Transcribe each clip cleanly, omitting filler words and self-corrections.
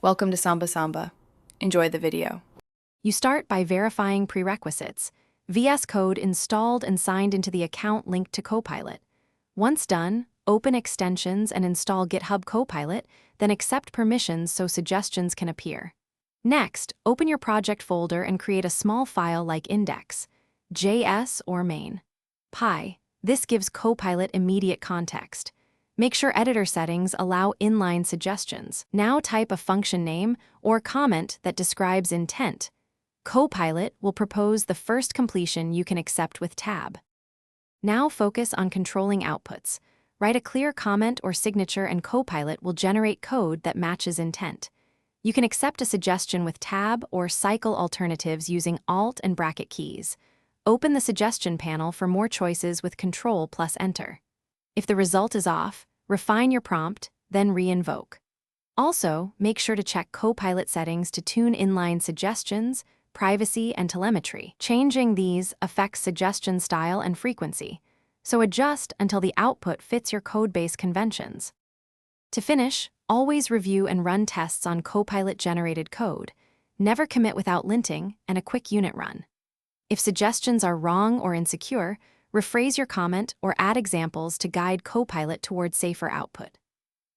Welcome to Samba Samba. Enjoy the video. You start by verifying prerequisites. Vscode installed and signed into the account linked to Copilot. Once done, open extensions and install GitHub Copilot, then accept permissions so suggestions can appear. Next, open your project folder and create a small file like index.js or main.py. This gives Copilot immediate context. Make sure editor settings allow inline suggestions. Now type a function name or comment that describes intent. Copilot will propose the first completion you can accept with tab. Now focus on controlling outputs. Write a clear comment or signature and Copilot will generate code that matches intent. You can accept a suggestion with tab or cycle alternatives using Alt and bracket keys. Open the suggestion panel for more choices with Control plus Enter. If the result is off, refine your prompt, then re-invoke. Also, make sure to check Copilot settings to tune inline suggestions, privacy, and telemetry. Changing these affects suggestion style and frequency, so adjust until the output fits your codebase conventions. To finish, always review and run tests on Copilot-generated code. Never commit without linting and a quick unit run. If suggestions are wrong or insecure, rephrase your comment or add examples to guide Copilot toward safer output.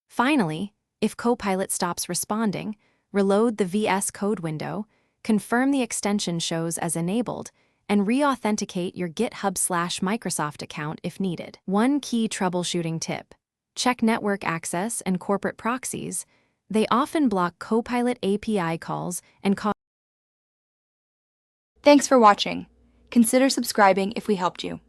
Finally, if Copilot stops responding, reload the Vscode window, confirm the extension shows as enabled, and re-authenticate your GitHub/Microsoft account if needed. One key troubleshooting tip: check network access and corporate proxies. They often block Copilot API calls and cause. Thanks for watching. Consider subscribing if we helped you.